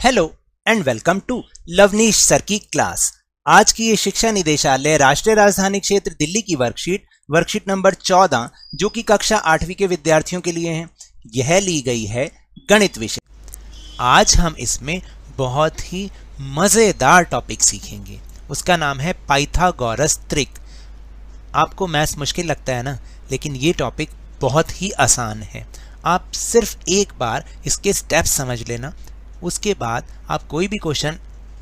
Hello and welcome to Lavneesh sir की class. आज की ये शिक्षा निदेशालय राष्ट्रीय राजधानी क्षेत्र दिल्ली की वर्कशीट नंबर 14 जो कि कक्षा 8वीं के विद्यार्थियों के लिए है, यह ली गई है गणित विषय। आज हम इसमें बहुत ही मजेदार टॉपिक सीखेंगे, उसका नाम है पाइथागोरस त्रिक। आपको मैथ्स मुश्किल लगता है ना, लेकिन ये टॉपिक बहुत ही आसान है। आप सिर्फ एक बार इसके स्टेप्स समझ लेना, उसके बाद आप कोई भी क्वेश्चन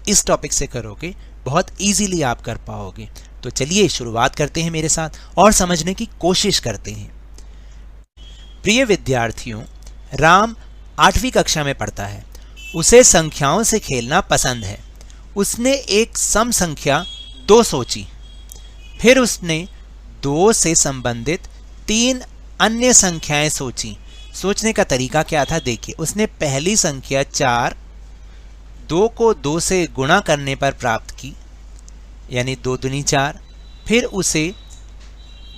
इस टॉपिक से करोगे बहुत इजीली आप कर पाओगे। तो चलिए शुरुआत करते हैं मेरे साथ और समझने की कोशिश करते हैं। प्रिय विद्यार्थियों, राम 8वीं कक्षा में पढ़ता है। उसे संख्याओं से खेलना पसंद है। उसने एक सम संख्या 2 सोची, फिर उसने 2 से संबंधित 3 अन्य संख्याएं सोची। सोचने का तरीका क्या था देखिए। उसने पहली संख्या 4 2 को 2 से गुणा करने पर प्राप्त की, यानी 2 दूनी 4। फिर उसे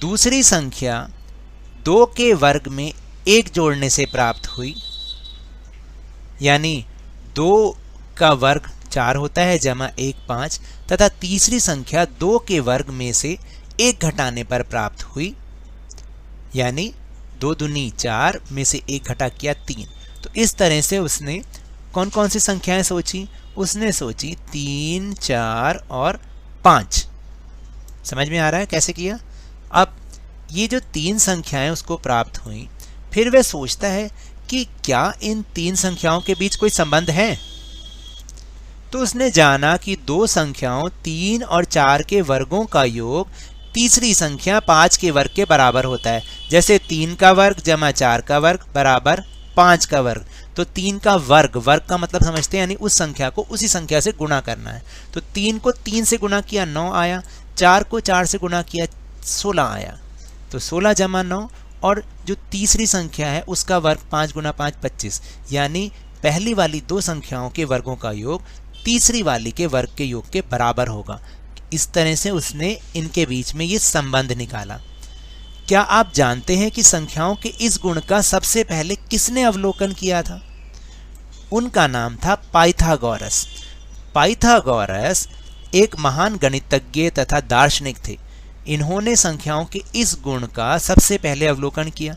दूसरी संख्या 2 के वर्ग में 1 जोड़ने से प्राप्त हुई, यानी 2 का वर्ग 4 होता है जमा 1 5, तथा तीसरी संख्या 2 के वर्ग में से 1 घटाने पर प्राप्त हुई, यानी 2 दूनी 4 में से 1 घटा किया 3। तो इस तरह से उसने कौन कौन सी संख्याएं सोची? उसने सोची 3 4 और 5। समझ में आ रहा है कैसे किया? अब ये जो 3 संख्याएं उसको प्राप्त हुई, फिर वह सोचता है कि क्या इन 3 संख्याओं के बीच कोई संबंध है। तो उसने जाना कि 2 संख्याओं 3 और 4 के वर्गों का योग तीसरी संख्या 5 के वर्ग के बराबर होता है। जैसे 3 का वर्ग जमा 4 का वर्ग बराबर 5 का वर्ग। तो 3 का वर्ग का मतलब समझते हैं, यानी उस संख्या को उसी संख्या से गुणा करना है। तो 3 को 3 से गुणा किया 9 आया, 4 को 4 से गुणा किया 16 आया। तो 16 जमा 9, और जो तीसरी संख्या है उसका वर्ग 5 गुणा 5 25, यानी पहली वाली 2 संख्याओं के वर्गों का योग तीसरी वाली के वर्ग के योग के बराबर होगा। इस तरह से उसने इनके बीच में ये संबंध निकाला। क्या आप जानते हैं कि संख्याओं के इस गुण का सबसे पहले किसने अवलोकन किया था? उनका नाम था पाइथागोरस। पाइथागोरस एक महान गणितज्ञ तथा दार्शनिक थे। इन्होंने संख्याओं के इस गुण का सबसे पहले अवलोकन किया,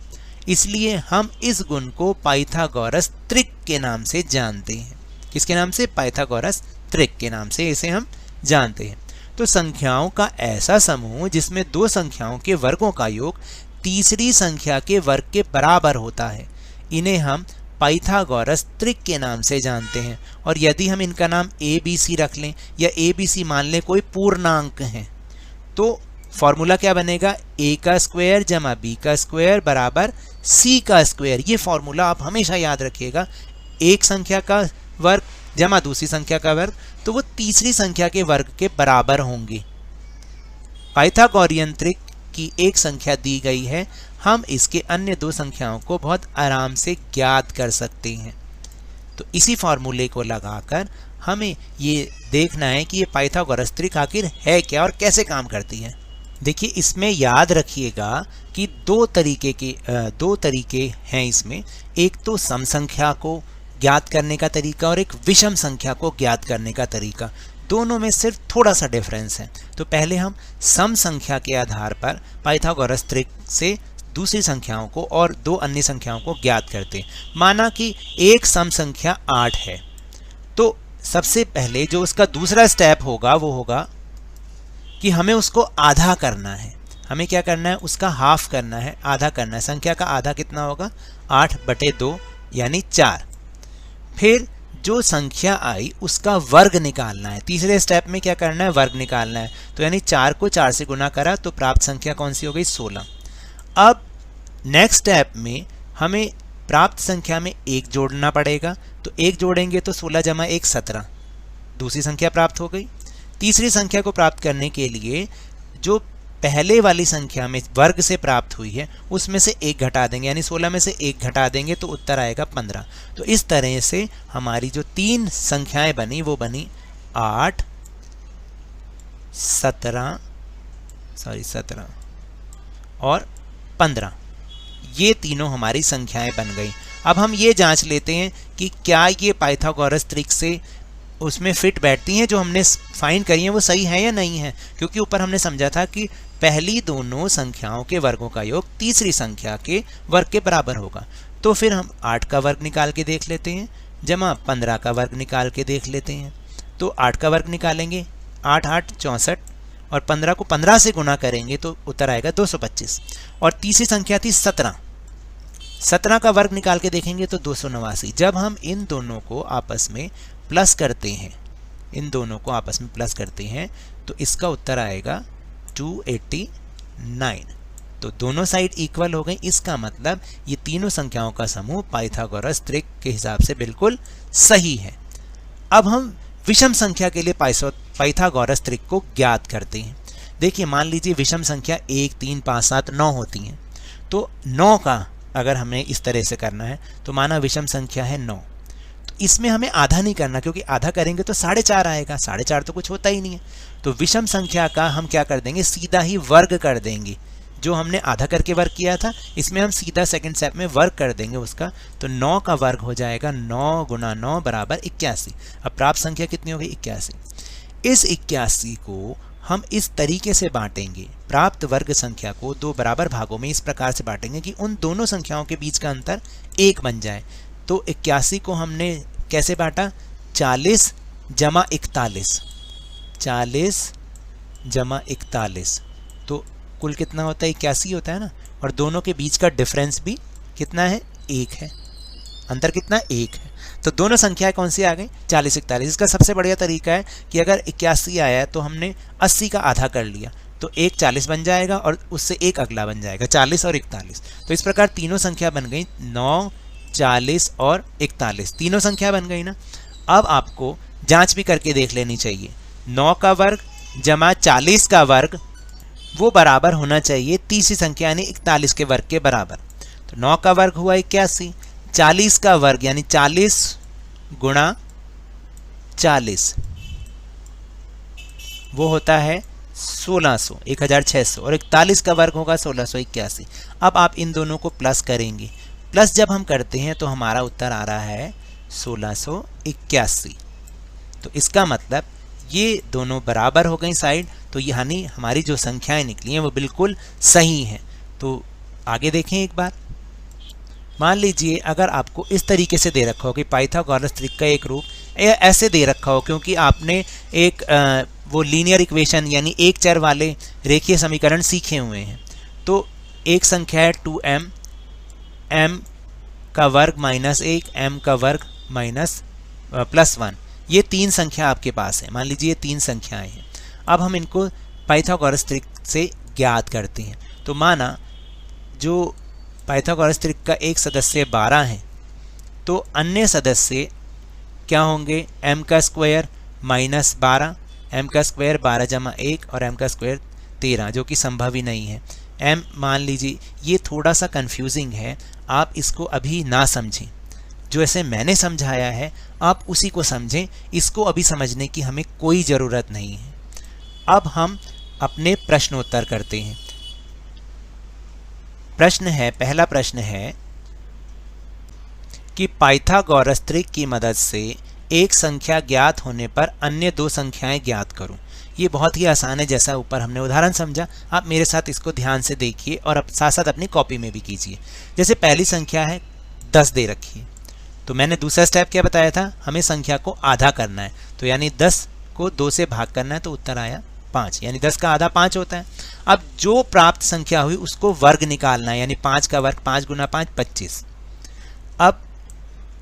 इसलिए हम इस गुण को पाइथागोरस त्रिक के नाम से जानते हैं। किसके नाम से? पाइथागोरस त्रिक के नाम से इसे हम जानते हैं। तो संख्याओं का ऐसा समूह जिसमें 2 संख्याओं के वर्गों का योग तीसरी संख्या के वर्ग के बराबर होता है, इन्हें हम पाइथागोरस त्रिक के नाम से जानते हैं। और यदि हम इनका नाम ABC रख लें या ABC मान लें कोई पूर्णांक है, तो फॉर्मूला क्या बनेगा? A का स्क्वायर जमा B का स्क्वायर बराबर C का स्क्वायर। ये फॉर्मूला आप हमेशा याद रखिएगा। एक संख्या का वर्ग जमा दूसरी संख्या का वर्ग, तो वो तीसरी संख्या के वर्ग के बराबर होंगे। पाइथागोरियन त्रिक की एक संख्या दी गई है, हम इसके अन्य 2 संख्याओं को बहुत आराम से ज्ञात कर सकते हैं। तो इसी फॉर्मूले को लगाकर हमें ये देखना है कि ये पाइथागोरस त्रिक आखिर है क्या और कैसे काम करती है। देखिए, इसमें याद रखिएगा कि 2 तरीके हैं इसमें। एक तो सम संख्या को ज्ञात करने का तरीका और एक विषम संख्या को ज्ञात करने का तरीका। दोनों में सिर्फ थोड़ा सा डिफरेंस है। तो पहले हम सम संख्या के आधार पर पाइथागोरस त्रिक से दूसरी संख्याओं को और 2 अन्य संख्याओं को ज्ञात करते हैं। माना कि एक सम संख्या 8 है, तो सबसे पहले जो उसका दूसरा स्टेप होगा वो होगा कि हमें उसको आधा करना है। हमें क्या करना है? उसका हाफ करना है, आधा करना है। संख्या का आधा कितना होगा? 8/2 यानी 4। फिर जो संख्या आई उसका वर्ग निकालना है। तीसरे स्टेप में क्या करना है? वर्ग निकालना है। तो यानी 4 को 4 से गुना करा तो प्राप्त संख्या कौन सी हो गई? 16। अब नेक्स्ट स्टेप में हमें प्राप्त संख्या में 1 जोड़ना पड़ेगा। तो 1 जोड़ेंगे तो 16 जमा 1 17, दूसरी संख्या प्राप्त हो गई। तीसरी संख्या को प्राप्त करने के लिए जो पहले वाली संख्या में वर्ग से प्राप्त हुई है उसमें से 1 घटा देंगे, यानी 16 में से 1 घटा देंगे तो उत्तर आएगा 15। तो इस तरह से हमारी जो 3 संख्याएं बनी वो बनी 8 17 और 15। ये तीनों हमारी संख्याएं बन गई। अब हम ये जांच लेते हैं कि क्या ये पाइथागोरस ट्रिक से उसमें फिट बैठती हैं, जो हमने फाइंड करी हैं वो सही है या नहीं है। क्योंकि ऊपर हमने समझा था कि पहली दोनों संख्याओं के वर्गों का योग तीसरी संख्या के वर्ग के बराबर होगा। तो फिर हम 8 का वर्ग निकाल के देख लेते हैं, जमा 15 का वर्ग निकाल के देख लेते हैं। तो 8 का वर्ग निकालेंगे, 8 8 64, और 15 को 15 से गुना करेंगे तो उत्तर आएगा 225। और तीसरी संख्या थी 17, 17 का वर्ग निकाल के देखेंगे तो 289। जब हम इन दोनों को आपस में प्लस करते हैं, इन दोनों को आपस में प्लस करते हैं तो इसका उत्तर आएगा 289। तो दोनों साइड इक्वल हो गई। इसका मतलब ये तीनों संख्याओं का समूह पाइथागोरस ट्रिक के हिसाब से बिल्कुल सही है। अब हम विषम संख्या के लिए पाइथागोरस ट्रिक को ज्ञात करते हैं। देखिए, मान लीजिए विषम संख्या 1 3 5 7 9 होती हैं। तो 9 का अगर हमें इस तरह से करना है तो माना विषम संख्या है 9, तो इसमें हमें आधा नहीं करना, क्योंकि आधा करेंगे तो 4.5 आएगा। 4.5 तो कुछ होता ही नहीं है। तो विषम संख्या का हम क्या कर देंगे, सीधा ही वर्ग कर देंगे। जो हमने आधा करके वर्ग किया था, इसमें हम सीधा सेकंड स्टेप में वर्ग कर देंगे उसका। तो 9 का वर्ग हो जाएगा 9 गुना 9 बराबर 81। अब प्राप्त संख्या कितनी हो गई, 81। इस 81 को हम इस तरीके से बांटेंगे, प्राप्त वर्ग संख्या को 2 बराबर भागों में इस प्रकार से बांटेंगे कि उन दोनों संख्याओं के बीच का अंतर 1 बन जाए। तो 81 को हमने कैसे बांटा, 40 जमा 41, 40 जमा 41, तो कुल कितना होता है, 81 होता है ना। और दोनों के बीच का डिफरेंस भी कितना है, 1 है। अंतर कितना, 1 है। तो दोनों संख्याएं कौन सी आ गई, 40 41। इसका सबसे बढ़िया तरीका है कि अगर 81 आया है तो हमने 80 का आधा कर लिया, तो एक 40 बन जाएगा और उससे एक अगला बन जाएगा, 40 और 41। तो इस प्रकार तीनों संख्या बन गई, 9 40 और 41, तीनों संख्या बन गई ना। अब आपको जांच भी करके देख लेनी चाहिए, 9 का वर्ग जमा 40 का वर्ग वो बराबर होना चाहिए तीसरी संख्या यानी 41 के वर्ग के बराबर। तो 9 का वर्ग हुआ 81, 40 का वर्ग यानी 40 गुणा 40 वो होता है 1600, 1600, और 41 का वर्ग होगा 1681। अब आप इन दोनों को प्लस करेंगे, प्लस जब हम करते हैं तो हमारा उत्तर आ रहा है 1681। तो इसका मतलब ये दोनों बराबर हो गई साइड, तो यानी हमारी जो संख्याएं निकली हैं वो बिल्कुल सही हैं। तो आगे देखें एक बार। मान लीजिए अगर आपको इस तरीके से दे रखा हो कि पाइथागोरस ट्रिक का एक रूप ऐसे दे रखा हो, क्योंकि आपने एक वो लीनियर इक्वेशन यानी एक चर वाले रेखीय समीकरण सीखे हुए हैं। तो एक संख्या है 2m, m का वर्ग माइनस 1, m का वर्ग माइनस प्लस 1, ये 3 संख्या आपके पास है। मान लीजिए ये 3 संख्याएं हैं। अब हम इनको पाइथागोरस ट्रिक से ज्ञात करते हैं। तो माना जो पाइथागोरस ट्रिक का एक सदस्य 12 है, तो अन्य सदस्य क्या होंगे, m का स्क्वायर माइनस 12, m का स्क्वायर 12 जमा 1 और m का स्क्वायर 13, जो कि संभव ही नहीं है। m मान लीजिए, ये थोड़ा सा कंफ्यूजिंग है, आप इसको अभी ना समझें। जो ऐसे मैंने समझाया है आप उसी को समझें, इसको अभी समझने की हमें कोई ज़रूरत नहीं है। अब हम अपने प्रश्नोत्तर करते हैं। प्रश्न है, पहला प्रश्न है कि पाइथागोरस ट्रिक की मदद से एक संख्या ज्ञात होने पर अन्य 2 संख्याएं ज्ञात करूं। ये बहुत ही आसान है, जैसा ऊपर हमने उदाहरण समझा। आप मेरे साथ इसको ध्यान से देखिए और साथ साथ अपनी कॉपी में भी कीजिए। जैसे पहली संख्या है 10 दे रखी है, तो मैंने दूसरा स्टेप क्या बताया था, हमें संख्या को आधा करना है। तो यानी 10 को 2 से भाग करना है, तो उत्तर आया 5, यानी 10 का आधा 5 होता है। अब जो प्राप्त संख्या हुई उसको वर्ग निकालना है, यानी 5 का वर्ग 5 गुना 5 25। अब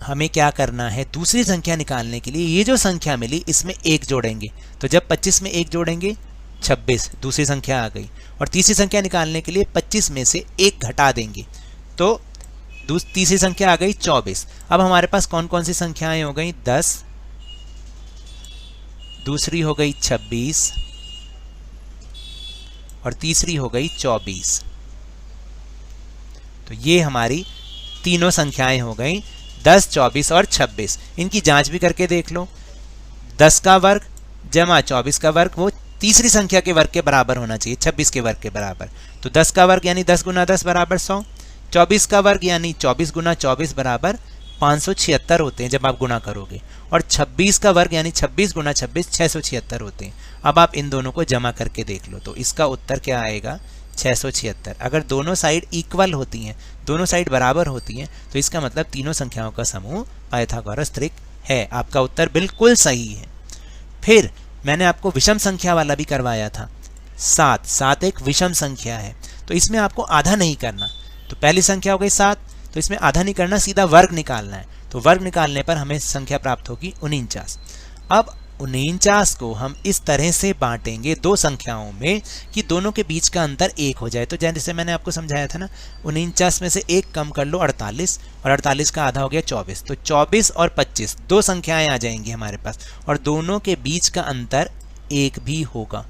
हमें क्या करना है, दूसरी संख्या निकालने के लिए ये जो संख्या मिली इसमें 1 जोड़ेंगे। तो जब 25 में 1 जोड़ेंगे 26, दूसरी संख्या आ गई। और तीसरी संख्या निकालने के लिए 25 में से 1 घटा देंगे, तो तीसरी संख्या आ गई 24। अब हमारे पास कौन कौन सी संख्याएं हो गई, 10, दूसरी हो गई 26 और तीसरी हो गई 24। तो ये हमारी तीनों संख्याएं हो गई 10, 24 और 26। इनकी जांच भी करके देख लो। 10 का वर्ग जमा 24 का वर्ग वो तीसरी संख्या के वर्ग के बराबर होना चाहिए, 26 के वर्ग के बराबर। तो 10 का वर्ग यानी 10 गुना 10 बराबर 100, 24 का वर्ग यानी 24 गुना 24 बराबर 576 होते हैं जब आप गुना करोगे, और 26 का वर्ग यानी 26 गुना 26 676 होते हैं। अब आप इन दोनों को जमा करके देख लो तो इसका उत्तर क्या आएगा, 676। अगर दोनों साइड इक्वल होती हैं, दोनों साइड बराबर होती हैं, तो इसका मतलब तीनों संख्याओं का समूह पाइथागोरस त्रिक है। आपका उत्तर बिल्कुल सही है। फिर मैंने आपको विषम संख्या वाला भी करवाया था। 7 एक विषम संख्या है, तो इसमें आपको आधा नहीं करना। तो पहली संख्या हो गई 7, तो इसमें आधा नहीं करना, सीधा वर्ग निकालना है। तो वर्ग निकालने पर हमें संख्या प्राप्त होगी 49। अब 49 को हम इस तरह से बांटेंगे दो संख्याओं में कि दोनों के बीच का अंतर 1 हो जाए। तो जैसे मैंने आपको समझाया था ना, 49 में से 1 कम कर लो 48, और 48 का आधा हो गया 24। तो 24 और 25 दो संख्याएं आ जाएंगी हमारे पास, और दोनों के बीच का अंतर 1 भी होगा।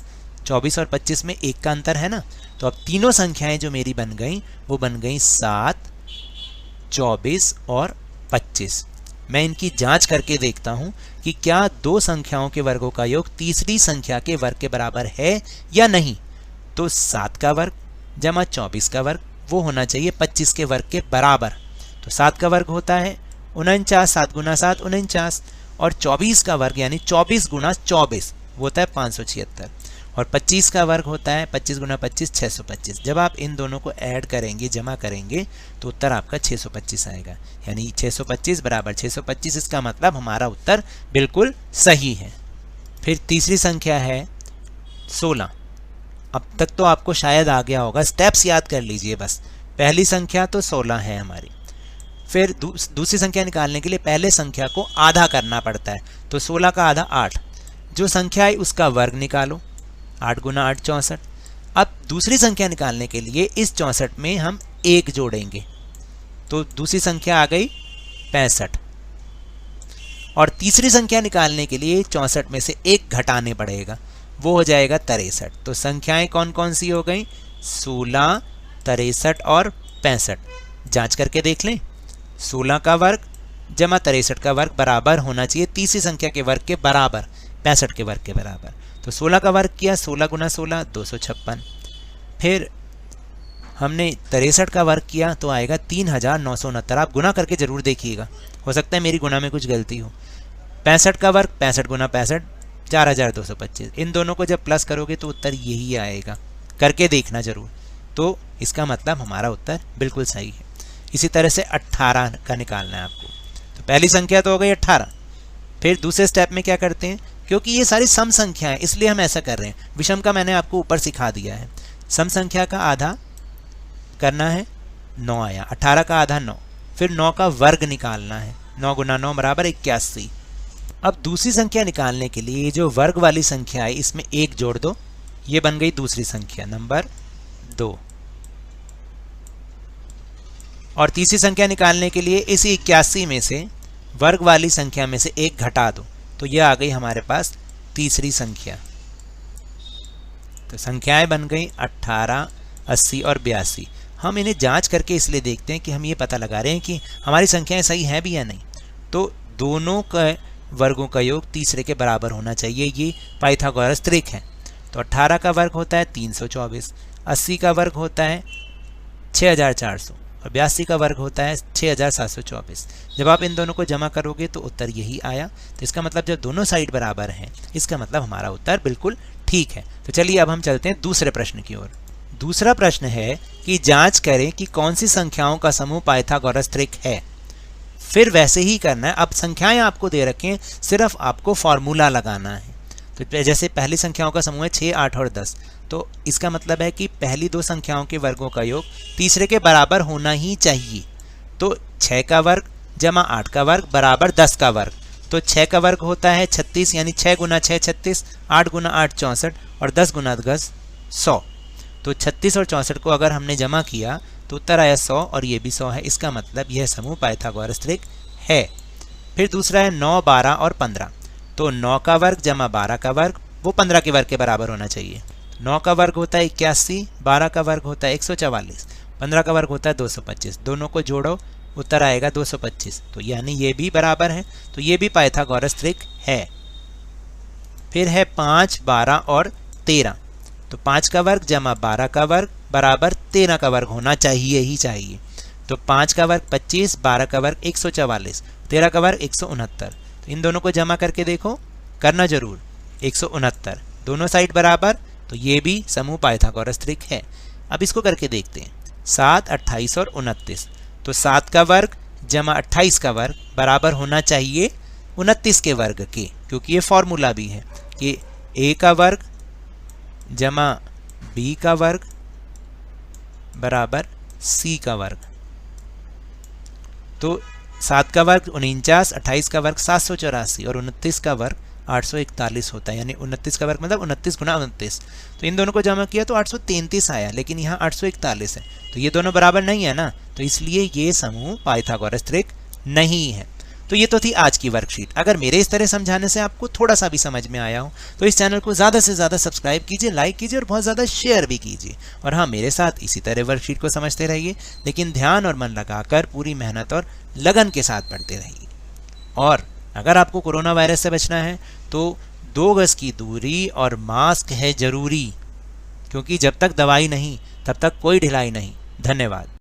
24 और 25 में 1 का अंतर है ना। तो अब तीनों संख्याएं जो मेरी बन गई वो बन गई 7, 24 और 25। मैं इनकी जांच करके देखता हूं कि क्या दो संख्याओं के वर्गों का योग तीसरी संख्या के वर्ग के बराबर है या नहीं। तो 7 का वर्ग जमा 24 का वर्ग वो होना चाहिए 25 के वर्ग के बराबर। तो 7 का वर्ग होता है 49, 7 गुना 7 49, और 24 का वर्ग यानी 24 गुना 24 वो होता है 576, और 25 का वर्ग होता है 25 गुना 25 625। जब आप इन दोनों को ऐड करेंगे, जमा करेंगे, तो उत्तर आपका 625 आएगा। यानी 625 बराबर 625, इसका मतलब हमारा उत्तर बिल्कुल सही है। फिर तीसरी संख्या है 16। अब तक तो आपको शायद आ गया होगा, स्टेप्स याद कर लीजिए बस। पहली संख्या तो 16 है हमारी। फिर दूसरी संख्या निकालने के लिए पहले संख्या को आधा करना पड़ता है। तो 16 का आधा 8, जो संख्या है उसका वर्ग निकालो, 8 गुना 8 64। अब दूसरी संख्या निकालने के लिए इस 64 में हम 1 जोड़ेंगे, तो दूसरी संख्या आ गई 65। और तीसरी संख्या निकालने के लिए 64 में से 1 घटाने पड़ेगा, वो हो जाएगा 63। तो संख्याएं कौन कौन सी हो गई, 16, 63 और 65। जांच करके देख लें। 16 का वर्ग जमा 63 का वर्ग बराबर होना चाहिए तीसरी संख्या के वर्ग के बराबर, 65 के वर्ग के बराबर। तो 16 का वर्ग किया, 16 गुना 16 256। फिर हमने 63 का वर्ग किया तो आएगा 3969। आप गुना करके जरूर देखिएगा, हो सकता है मेरी गुना में कुछ गलती हो। 65 का वर्ग 65 गुना 65 4225। इन दोनों को जब प्लस करोगे तो उत्तर यही आएगा, करके देखना जरूर। तो इसका मतलब हमारा उत्तर बिल्कुल सही है। इसी तरह से 18 का निकालना है आपको। तो पहली संख्या तो हो गई 18। फिर दूसरे स्टेप में क्या करते हैं, क्योंकि ये सारी सम संख्या है इसलिए हम ऐसा कर रहे हैं। विषम का मैंने आपको ऊपर सिखा दिया है। सम संख्या का आधा करना है, 9 आया। 18 का आधा 9, फिर 9 का वर्ग निकालना है, 9 गुना 9 बराबर 81। अब दूसरी संख्या निकालने के लिए जो वर्ग वाली संख्या है इसमें 1 जोड़ दो, ये बन गई दूसरी संख्या नंबर 2। और तीसरी संख्या निकालने के लिए इसी 81 में से वर्ग वाली संख्या में से 1 घटा दो, तो यह आ गई हमारे पास तीसरी संख्या। तो संख्याएं बन गई 18, 80 और 82। हम इन्हें जांच करके इसलिए देखते हैं कि हम ये पता लगा रहे हैं कि हमारी संख्याएं सही हैं भी या नहीं। तो दोनों का वर्गों का योग तीसरे के बराबर होना चाहिए, ये पाइथागोरस त्रिक है। तो 18 का वर्ग होता है 324, 80 का वर्ग होता है 6400 और 82 का वर्ग होता है 6724। जब आप इन दोनों को जमा करोगे तो उत्तर यही आया। तो इसका मतलब जब दोनों साइड बराबर हैं, इसका मतलब हमारा उत्तर बिल्कुल ठीक है। तो चलिए अब हम चलते हैं दूसरे प्रश्न की ओर। दूसरा प्रश्न है कि जांच करें कि कौन सी संख्याओं का समूह पाइथागोरस त्रिक है। फिर वैसे ही करना है। अब संख्याएं आपको दे रखें, सिर्फ आपको फॉर्मूला लगाना है। तो जैसे पहली संख्याओं का समूह है 6, 8 और 10, तो इसका मतलब है कि पहली दो संख्याओं के वर्गों का योग तीसरे के बराबर होना ही चाहिए। तो 6 का वर्ग जमा 8 का वर्ग बराबर 10 का वर्ग। तो 6 का वर्ग होता है 36, यानी 6 गुना 6 36, 8 गुना 8 64 और 10 गुना 10 100। तो 36 और 64 को अगर हमने जमा किया तो उत्तर आया 100 और ये भी 100 है। इसका मतलब यह समूह पाइथागोरस त्रिक है। फिर दूसरा है 9, 12 और 15। तो 9 का वर्ग जमा 12 का वर्ग वो 15 के वर्ग के बराबर होना चाहिए। 9 का वर्ग होता है 81, 12 का वर्ग होता है 144, 15 का वर्ग होता है 225। दोनों को जोड़ो, उत्तर आएगा 225। तो यानी ये भी बराबर है, तो ये भी पाइथागोरस त्रिक है। फिर है 5, 12 और 13। तो 5 का वर्ग जमा 12 का वर्ग बराबर 13 का वर्ग होना चाहिए ही चाहिए। तो 5 का वर्ग 25, 12 का वर्ग 144, 13 का वर्ग 169। तो इन दोनों को जमा करके देखो, करना जरूर। 169 दोनों साइड बराबर, तो ये भी समूह पाइथागोरस त्रिक है। अब इसको करके देखते हैं। 7, 28 और 29, तो 7 का वर्ग जमा 28 का वर्ग बराबर होना चाहिए 29 के वर्ग के, क्योंकि ये फॉर्मूला भी है कि a का वर्ग जमा b का वर्ग बराबर c का वर्ग। तो 7 का वर्ग 49, 28 का वर्ग 784 और 29 का वर्ग 841 होता है, यानी 29 का वर्ग मतलब 29 गुना 29। तो इन दोनों को जमा किया तो 833 आया, लेकिन यहाँ 841 है, तो ये दोनों बराबर नहीं है ना, तो इसलिए ये समूह पाइथागोरस त्रिक नहीं है। तो ये तो थी आज की वर्कशीट। अगर मेरे इस तरह समझाने से आपको थोड़ा सा भी समझ में आया हो तो इस चैनल को ज़्यादा से ज़्यादा सब्सक्राइब कीजिए, लाइक कीजिए और बहुत ज़्यादा शेयर भी कीजिए। और हाँ, मेरे साथ इसी तरह वर्कशीट को समझते रहिए, लेकिन ध्यान और मन लगाकर पूरी मेहनत और लगन के साथ पढ़ते रहिए। और अगर आपको कोरोना वायरस से बचना है तो 2 गज की दूरी और मास्क है जरूरी, क्योंकि जब तक दवाई नहीं तब तक कोई ढिलाई नहीं। धन्यवाद।